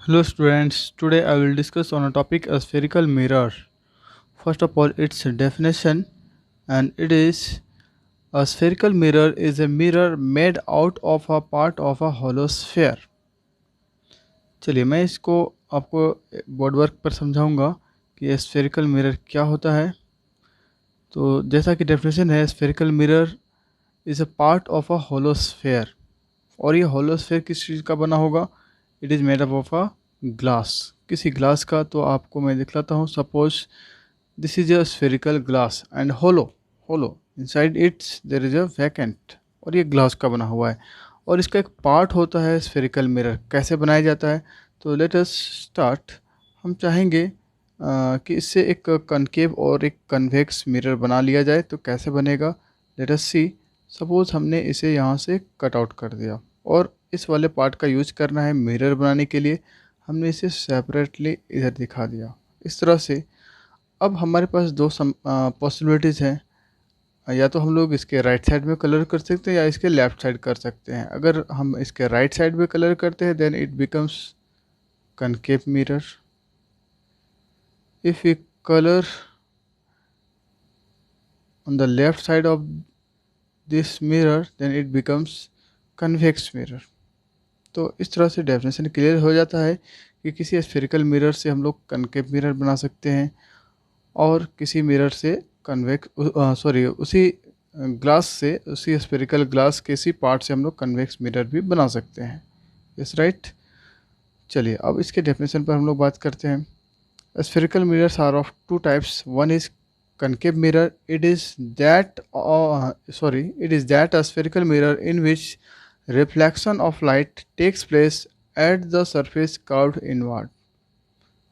Hello students, today I will discuss on a topic a spherical mirror. First of all, its definition, and it is a spherical mirror is a mirror made out of a part of a hollow sphere. चलिए मैं इसको आपको board work पर समझाऊंगा कि ये spherical mirror क्या होता है। तो जैसा कि डेफिनेशन है, spherical mirror is a part of a hollow sphere. और ये होलो स्फेयर किस चीज़ का बना होगा? It is made up of a glass, किसी ग्लास का। तो आपको मैं दिखलाता हूँ। Suppose this is a spherical glass and hollow inside it's there is a vacant, और ये ग्लास का बना हुआ है और इसका एक पार्ट होता है स्फेरिकल मिरर। कैसे बनाया जाता है? तो लेट अस स्टार्ट। हम चाहेंगे कि इससे एक कनकेव और एक कन्वेक्स मिरर बना लिया जाए। तो कैसे बनेगा? लेट अस सी। सपोज़ हमने इसे यहाँ से कट आउट कर दिया और इस वाले पार्ट का यूज करना है मिरर बनाने के लिए। हमने इसे सेपरेटली इधर दिखा दिया इस तरह से। अब हमारे पास दो पॉसिबिलिटीज़ हैं। या तो हम लोग इसके राइट साइड में कलर कर सकते हैं या इसके लेफ्ट साइड कर सकते हैं। अगर हम इसके राइट साइड में कलर करते हैं then it becomes concave mirror. If we color on the left side of this mirror then it becomes convex mirror. तो इस तरह से डेफिनेशन क्लियर हो जाता है कि किसी स्फेरिकल मिरर से हम लोग कनकेव मिरर बना सकते हैं और किसी मिरर से उसी ग्लास से, उसी स्फेरिकल ग्लास के इसी पार्ट से हम लोग कन्वेक्स मिरर भी बना सकते हैं। Yes right. चलिए अब इसके डेफिनेशन पर हम लोग बात करते हैं। Spherical mirrors are of two types. One is concave mirror. It is that a spherical mirror in which reflection of light takes place at the surface curved inward.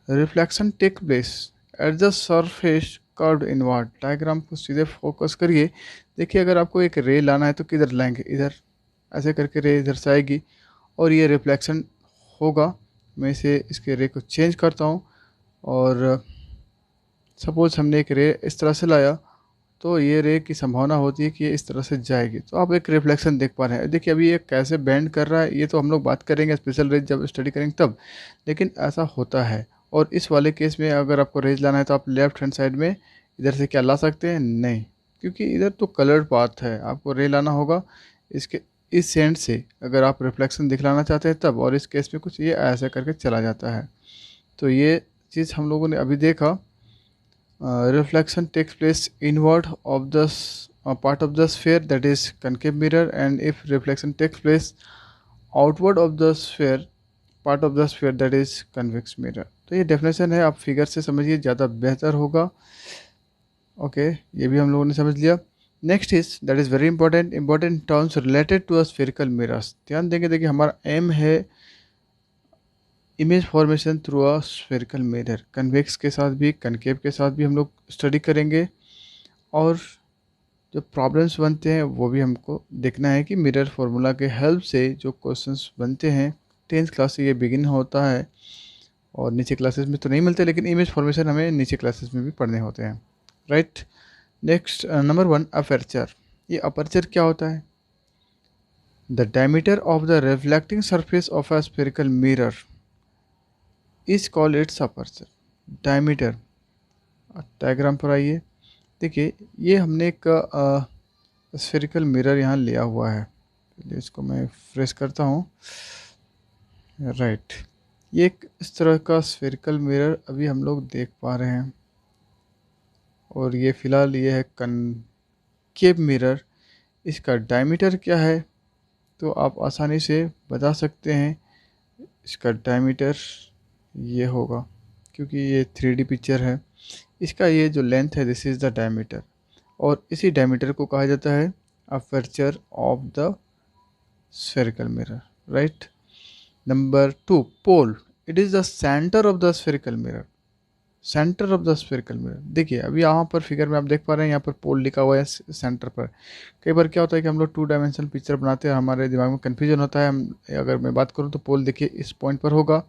Reflection take place at the surface curved inward. Diagram को सीधे focus करिए। देखिए अगर आपको एक रे लाना है तो किधर लाएंगे? इधर। ऐसे करके रे इधर से आएगी और ये रिफ्लेक्शन होगा। मैं इसे इसके रे को चेंज करता हूँ और सपोज़ हमने एक रे इस तरह से लाया तो ये रे की संभावना होती है कि ये इस तरह से जाएगी। तो आप एक रिफ्लेक्शन देख पा रहे हैं। देखिए अभी ये कैसे बेंड कर रहा है, ये तो हम लोग बात करेंगे स्पेशल रेज जब स्टडी करेंगे तब, लेकिन ऐसा होता है। और इस वाले केस में अगर आपको रेज लाना है तो आप लेफ्ट हैंड साइड में इधर से क्या ला सकते हैं? नहीं, क्योंकि इधर तो कलर्ड पाथ है। आपको रे लाना होगा इसके इस सेंड से अगर आप रिफ्लेक्शन दिखलाना चाहते हैं तब। और इस केस में कुछ ये ऐसा करके चला जाता है। तो ये चीज़ हम लोगों ने अभी देखा। Reflection takes place inward of the part of the sphere, that is concave mirror, and if reflection takes place outward of the sphere, part of the sphere, that is convex mirror. तो ये definition है, आप figure से समझिए ज़्यादा बेहतर होगा। Okay ये भी हम लोगों ने समझ लिया। Next is that is very important terms related to a spherical mirrors. ध्यान देंगे। देखिए हमारा एम है image formation through a spherical mirror. Convex के साथ भी कनकेव के साथ भी हम लोग स्टडी करेंगे और जो प्रॉब्लम्स बनते हैं वो भी हमको देखना है कि मिरर फार्मूला के हेल्प से जो क्वेश्चंस बनते हैं। 10th क्लास से ये बिगिन होता है और नीचे क्लासेस में तो नहीं मिलते, लेकिन इमेज फॉर्मेशन हमें नीचे क्लासेस में भी पढ़ने होते हैं। राइट। Next number 1 aperture. ये अपर्चर क्या होता है? The diameter of the reflecting surface of a spherical mirror is called its aperture. Diameter. Diagram पर आइए। देखिए ये हमने एक स्फेरिकल मिरर यहाँ लिया हुआ है। चलिए इसको मैं फ्रेश करता हूँ। राइट। ये एक इस तरह का स्फेरिकल मिरर अभी हम लोग देख पा रहे हैं और ये फ़िलहाल ये है कनकेव मिरर। इसका डायमीटर क्या है? तो आप आसानी से बता सकते हैं। इसका डायमीटर ये होगा, क्योंकि ये 3D पिक्चर है। इसका ये जो लेंथ है दिस इज़ द डायमीटर, और इसी डायमीटर को कहा जाता है aperture of the spherical mirror. Right. Number 2 pole. It is the centre of the spherical mirror. Centre of the spherical mirror. देखिए अभी यहाँ पर फिगर में आप देख पा रहे हैं, यहाँ पर पोल लिखा हुआ है सेंटर पर। कई बार क्या होता है कि हम लोग 2 डायमेंशनल पिक्चर बनाते हैं, हमारे दिमाग में कन्फ्यूजन होता है। हम अगर मैं बात करूँ तो पोल देखिए इस पॉइंट पर होगा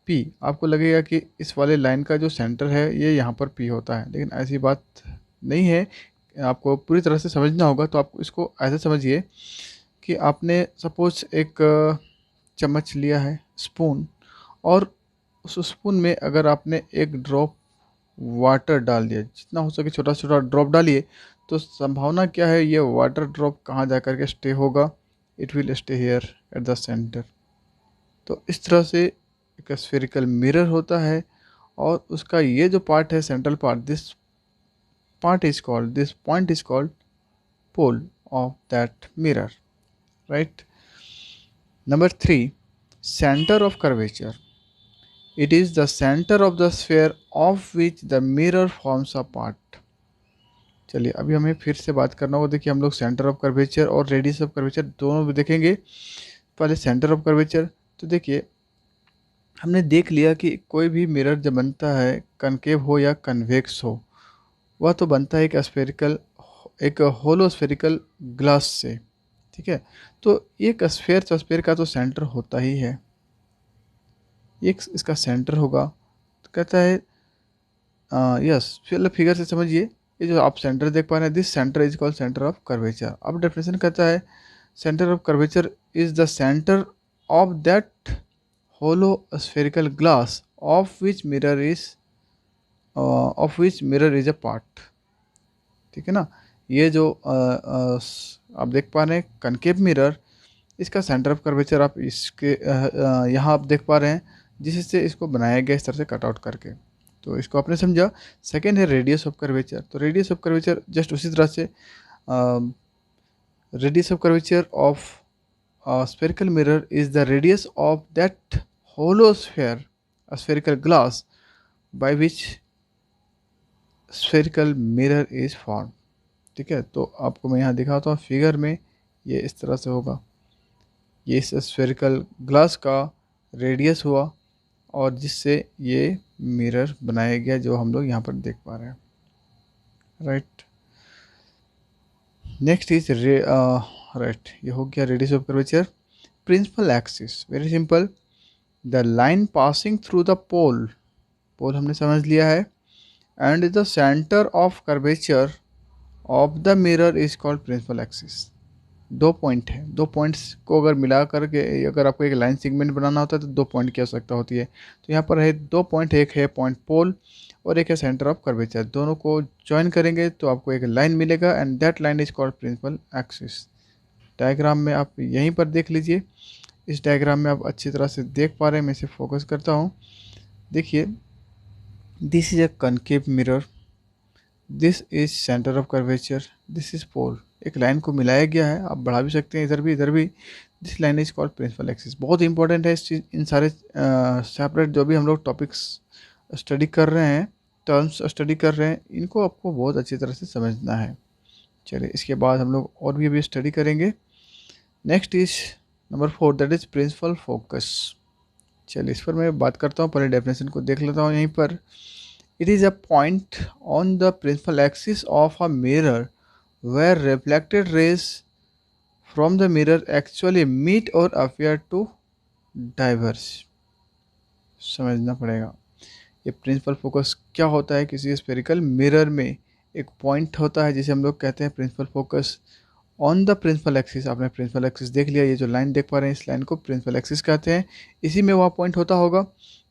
पी। आपको लगेगा कि इस वाले लाइन का जो सेंटर है ये यहाँ पर पी होता है, लेकिन ऐसी बात नहीं है। आपको पूरी तरह से समझना होगा। तो आप इसको ऐसे समझिए कि आपने सपोज एक चम्मच लिया है, स्पून, और उस स्पून में अगर आपने एक ड्रॉप वाटर डाल दिया, जितना हो सके छोटा छोटा ड्रॉप डालिए, तो संभावना क्या है, ये वाटर ड्रॉप कहाँ जा कर के स्टे होगा, it will stay here at the centre. तो इस तरह से एक स्फेरिकल मिरर होता है, और उसका ये जो पार्ट है, central part, this point is called pole of that mirror, right. Number 3, centre of curvature. It is the centre of the sphere of which the mirror forms a part. चलिए अभी हमें फिर से बात करना होगा। देखिए हम लोग सेंटर ऑफ कर्वेचर और रेडियस ऑफ कर्वेचर दोनों भी देखेंगे। पहले सेंटर ऑफ कर्वेचर, तो देखिए हमने देख लिया कि कोई भी मिरर जब बनता है, कनकेव हो या कन्वेक्स हो, वह तो बनता है एक होलो स्फेरिकल ग्लास से, ठीक है। तो एक स्फेयर का तो सेंटर होता ही है, एक इसका सेंटर होगा। तो कहता है यस, फिगर से समझिए, ये जो आप सेंटर देख पा रहे हैं, this centre is called centre of curvature. अब डेफिनेशन कहता है centre of curvature is the centre of that hollow spherical glass of which mirror is a part, ठीक है ना। ये जो आप देख पा रहे हैं कनकेव मिरर, इसका सेंटर ऑफ कर्वेचर आप इसके यहाँ आप देख पा रहे हैं, जिससे इसको बनाया गया इस तरह से कट आउट करके। तो इसको आपने समझा। सेकेंड है रेडियस ऑफ कर्वेचर। तो रेडियस ऑफ कर्वेचर जस्ट उसी तरह से, radius of curvature of spherical mirror is the radius of that hollow sphere, a spherical glass by which spherical mirror is formed, ठीक है। तो आपको मैं यहाँ दिखाता हूँ फिगर में, ये इस तरह से होगा। ये इस स्फेरिकल ग्लास का रेडियस हुआ, और जिससे ये मिरर बनाया गया जो हम लोग यहाँ पर देख पा रहे हैं, राइट। नेक्स्ट इज राइट, ये हो गया radius of curvature. Principal axis, very simple, the line passing through the pole हमने समझ लिया है, and the centre of curvature of the mirror is called principal axis. दो पॉइंट है, दो पॉइंट्स को अगर मिला करके अगर आपको एक लाइन सेगमेंट बनाना होता है तो दो पॉइंट की आवश्यकता होती है। तो यहाँ पर है दो पॉइंट, एक है पॉइंट पोल और एक है सेंटर ऑफ कर्वेचर। दोनों को ज्वाइन करेंगे तो आपको एक लाइन मिलेगा, and that line is called principal axis. Diagram में आप यहीं पर देख लीजिए। इस डायग्राम में आप अच्छी तरह से देख पा रहे हैं, मैं इसे फोकस करता हूँ। देखिए, this is a concave mirror, this is centre of curvature, this is pole. एक लाइन को मिलाया गया है, आप बढ़ा भी सकते हैं इधर भी। This line is called principal axis. बहुत इंपॉर्टेंट है इस चीज़, इन सारे सेपरेट जो भी हम लोग टॉपिक्स स्टडी कर रहे हैं, टर्म्स स्टडी कर रहे हैं, इनको आपको बहुत अच्छी तरह से समझना है। चलिए इसके बाद हम लोग और भी अभी स्टडी करेंगे। Next is number 4, that is principal focus. चलिए इस पर मैं बात करता हूँ, पहले डेफिनेशन को देख लेता हूँ यहीं पर। It is a point on the principal axis of a mirror where reflected rays from the mirror actually meet और अपियर टू डाइवर्स। समझना पड़ेगा ये प्रिंसिपल फोकस क्या होता है। किसी स्फेरिकल मिरर में एक पॉइंट होता है जिसे हम लोग कहते हैं principal focus on the principal axis. आपने प्रिंसिपल एक्सिस देख लिया, ये जो लाइन देख पा रहे हैं इस लाइन को प्रिंसिपल एक्सिस कहते हैं। इसी में वह पॉइंट होता होगा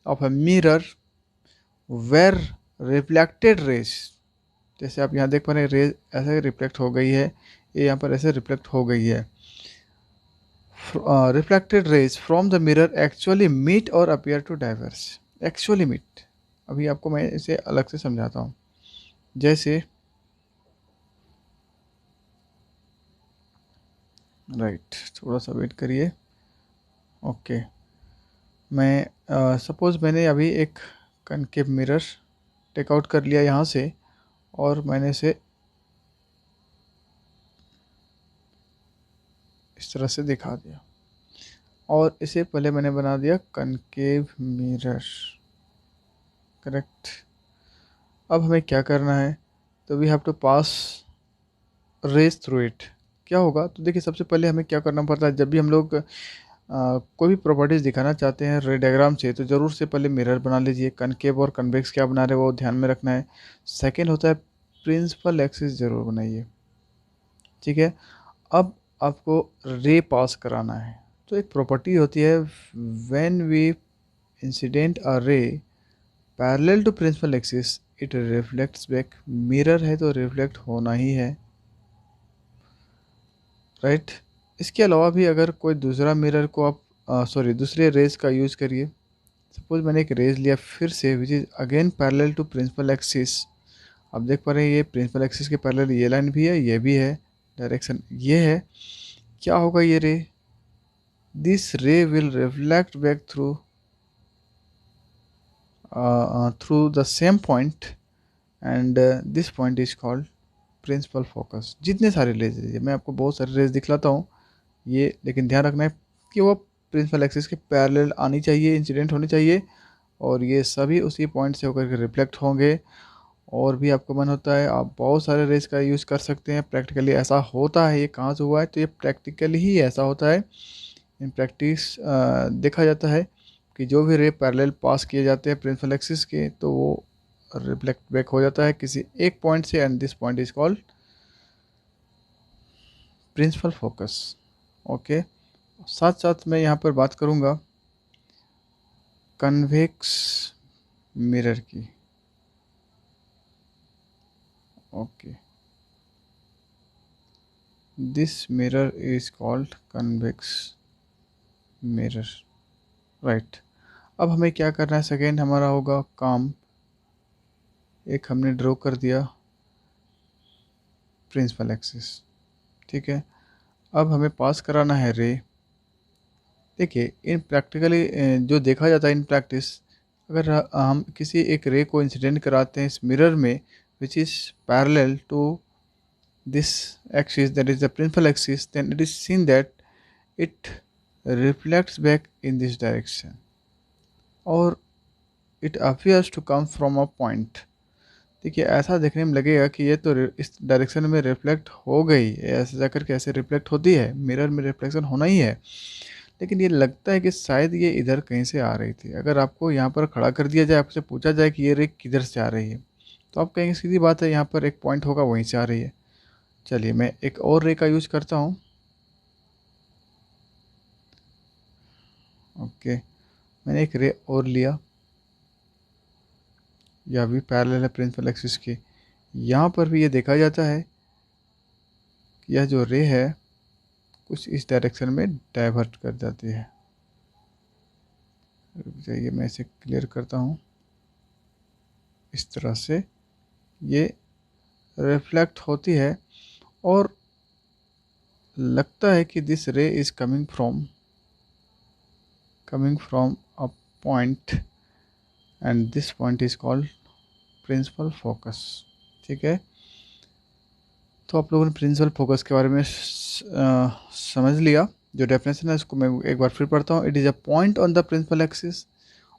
of a mirror where reflected rays, जैसे आप यहाँ देख पा रहे हैं रेज ऐसे रिफ्लेक्ट हो गई है, ये यहाँ पर ऐसे रिफ्लेक्ट हो गई है। Reflected rays from the mirror actually meet और appear to diverse. Actually meet, अभी आपको मैं इसे अलग से समझाता हूँ। जैसे राइट, थोड़ा सा वेट करिए। ओके, मैं सपोज़ मैंने अभी एक कनकेव मिरर टेक आउट कर लिया यहाँ से, और मैंने इसे इस तरह से दिखा दिया, और इसे पहले मैंने बना दिया कनकेव मिरर, करेक्ट। अब हमें क्या करना है, तो we have to pass rays through it. क्या होगा, तो देखिए सबसे पहले हमें क्या करना पड़ता है, जब भी हम लोग कोई भी प्रॉपर्टीज़ दिखाना चाहते हैं रे डायग्राम से, तो ज़रूर से पहले मिरर बना लीजिए। कनकेव और कन्वेक्स क्या बना रहे हैं वो ध्यान में रखना है। सेकेंड होता है प्रिंसिपल एक्सिस ज़रूर बनाइए, ठीक है। अब आपको रे पास कराना है, तो एक प्रॉपर्टी होती है, when we incident a ray parallel to principal axis it reflects back. Mirror है तो रिफ्लेक्ट होना ही है, राइट। इसके अलावा भी अगर कोई दूसरा मिरर को आप दूसरे रेज का यूज़ करिए। सपोज मैंने एक रेज लिया फिर से which is again parallel to principal axis. आप देख पा रहे हैं ये प्रिंसिपल एक्सिस के पैरेलल ये लाइन भी है, ये भी है, डायरेक्शन ये है। क्या होगा ये ray? This ray will reflect back through the same point and this point is called principal focus. जितने सारे रेज है, मैं आपको बहुत सारे रेज दिखलाता हूँ ये, लेकिन ध्यान रखना है कि वो प्रिंसिपल एक्सिस के पैरेलल आनी चाहिए, इंसिडेंट होनी चाहिए, और ये सभी उसी पॉइंट से होकर के रिफ्लेक्ट होंगे। और भी आपको मन होता है आप बहुत सारे रेज का यूज़ कर सकते हैं, प्रैक्टिकली ऐसा होता है। ये कहाँ से हुआ है? तो ये प्रैक्टिकली ही ऐसा होता है। इन प्रैक्टिस देखा जाता है कि जो भी रे पैरेलल पास किए जाते हैं प्रिंसिपल एक्सिस के, तो वो रिफ्लेक्ट बैक हो जाता है किसी एक पॉइंट से, and this point is called principal focus. Okay, साथ साथ मैं यहाँ पर बात करूँगा कन्वेक्स मिरर की। Okay, this mirror is called convex mirror, right. अब हमें क्या करना है? सेकेंड हमारा होगा काम, एक हमने ड्रॉ कर दिया प्रिंसिपल एक्सिस, ठीक है। अब हमें पास कराना है रे। देखिए इन प्रैक्टिकली जो देखा जाता है इन प्रैक्टिस, अगर हम किसी एक रे को इंसिडेंट कराते हैं इस मिरर में which is parallel to this axis, that is the principal axis, then it is seen that it reflects back in this direction or it appears to come from a point। देखिए ऐसा देखने में लगेगा कि ये तो इस डायरेक्शन में रिफ्लेक्ट हो गई, ऐसे जाकर के ऐसे रिफ्लेक्ट होती है, मिरर में रिफ्लेक्शन होना ही है, लेकिन ये लगता है कि शायद ये इधर कहीं से आ रही थी। अगर आपको यहाँ पर खड़ा कर दिया जाए, आपसे पूछा जाए कि ये रे किधर से आ रही है, तो आप कहेंगे सीधी बात है यहाँ पर एक पॉइंट होगा वहीं से आ रही है। चलिए मैं एक और रे का यूज़ करता हूँ। ओके, मैंने एक रे और लिया, यह भी पैरेलल है प्रिंसिपल एक्सिस की। यहाँ पर भी ये देखा जाता है कि यह जो रे है कुछ इस डायरेक्शन में डाइवर्ट कर जाती है। चलिए मैं इसे क्लियर करता हूँ। इस तरह से ये रिफ्लेक्ट होती है और लगता है कि this ray is coming from a point and this point is called principal focus, ठीक है। तो आप लोगों ने प्रिंसिपल फोकस के बारे में समझ लिया। जो डेफिनेशन है इसको मैं एक बार फिर पढ़ता हूँ। It is a point on the principal axis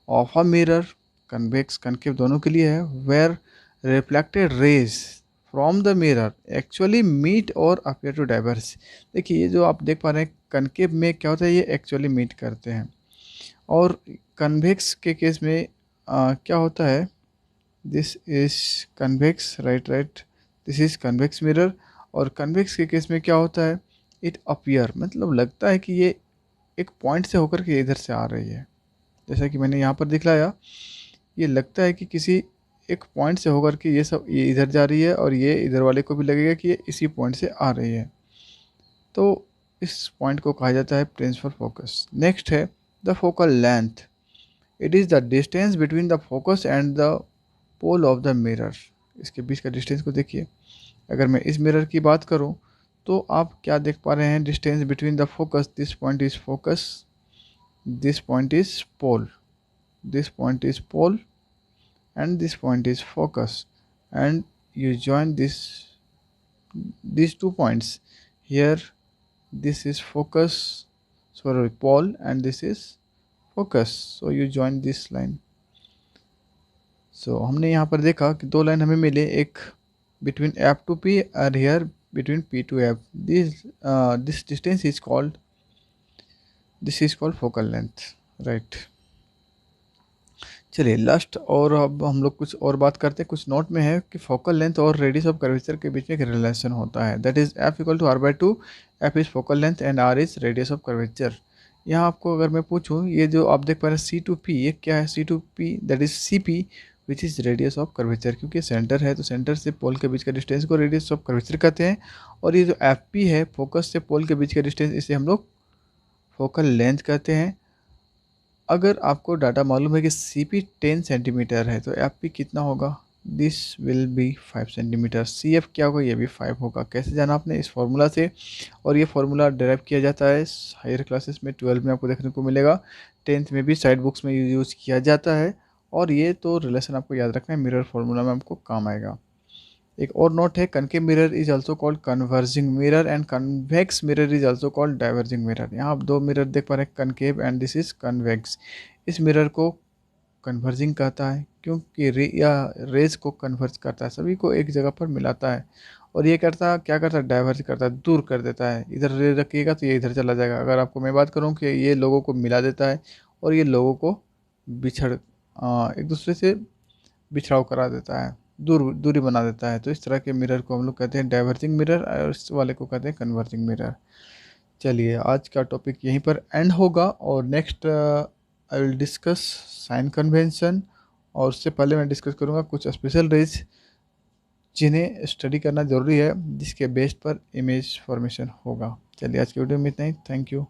of a mirror, convex concave दोनों के लिए है, where reflected rays from the mirror actually meet और अपियर टू डाइवर्स। देखिए ये जो आप देख पा रहे हैं कनकेव में क्या होता है, ये एक्चुअली मीट करते हैं, और कन्वेक्स के केस में क्या होता है, this is convex, right, this is convex mirror. और कन्वेक्स के केस में क्या होता है, इट अपियर, मतलब लगता है कि ये एक पॉइंट से होकर के इधर से आ रही है। जैसा कि मैंने यहाँ पर दिखलाया, ये लगता है कि किसी एक पॉइंट से होकर के ये इधर जा रही है, और ये इधर वाले को भी लगेगा कि ये इसी पॉइंट से आ रही है। तो इस पॉइंट को कहा जाता है प्रिंसिपल फोकस। नेक्स्ट है the focal length. It is the distance between the focus and the pole of the mirror. इसके बीच का डिस्टेंस को देखिए। अगर मैं इस मिरर की बात करूं तो आप क्या देख पा रहे हैं, distance between the focus, this point is focus, this point is pole, this point is pole and this point is focus, and you join these 2 points here. This is focus, sorry, pole, and this is focus, so you join this line. So हमने यहाँ पर देखा कि 2 line हमें मिले, एक between F to P और here between P to F. This distance is called focal length, right। चलिए लास्ट, और अब हम लोग कुछ और बात करते हैं। कुछ नोट में है कि फोकल लेंथ और रेडियस ऑफ कर्वेचर के बीच में एक रिलेशन होता है, that is F = R/2। F is focal length and R is radius of curvature. यहाँ आपको अगर मैं पूछूँ, ये जो आप देख पा रहे हैं C2P, ये क्या है? C2P that is CP which is radius of curvature, क्योंकि सेंटर है तो सेंटर से पोल के बीच का डिस्टेंस को रेडियस ऑफ कर्वेचर कहते हैं। और ये जो FP है, फोकस से पोल के बीच का डिस्टेंस, इसे हम लोग फोकल लेंथ कहते हैं। अगर आपको डाटा मालूम है कि CP 10 सेंटीमीटर है तो FP कितना होगा? This will be 5 centimetre. CF क्या होगा? ये भी 5 होगा। कैसे जाना आपने? इस फॉर्मूला से। और ये फार्मूला डेराइव किया जाता है हायर क्लासेस में, 12 में आपको देखने को मिलेगा, 10th में भी साइड बुक्स में यूज़ किया जाता है। और ये तो रिलेशन आपको याद रखना है, मिरर फार्मूला में आपको काम आएगा। एक और नोट है, concave mirror is also called converging mirror and convex mirror is also called diverging mirror. यहाँ आप दो मिरर देख पा रहे हैं, concave and this is convex. इस मिरर को कन्वर्जिंग कहता है क्योंकि रेज को कन्वर्ज करता है, सभी को एक जगह पर मिलाता है। और ये करता क्या करता है? डाइवर्ज करता है, दूर कर देता है। इधर रे रखिएगा तो ये इधर चला जाएगा। अगर आपको मैं बात करूँ कि ये लोगों को मिला देता है और ये लोगों को एक दूसरे से बिछड़ाव करा देता है, दूरी बना देता है। तो इस तरह के मिरर को हम लोग कहते हैं डाइवर्जिंग मिरर, और इस वाले को कहते हैं कन्वर्जिंग मिरर। चलिए, आज का टॉपिक यहीं पर एंड होगा, और next I will discuss sign convention. और उससे पहले मैं डिस्कस करूँगा कुछ स्पेशल रेज जिन्हें स्टडी करना ज़रूरी है, जिसके बेस पर इमेज फॉर्मेशन होगा। चलिए, आज की वीडियो में इतना ही। Thank you.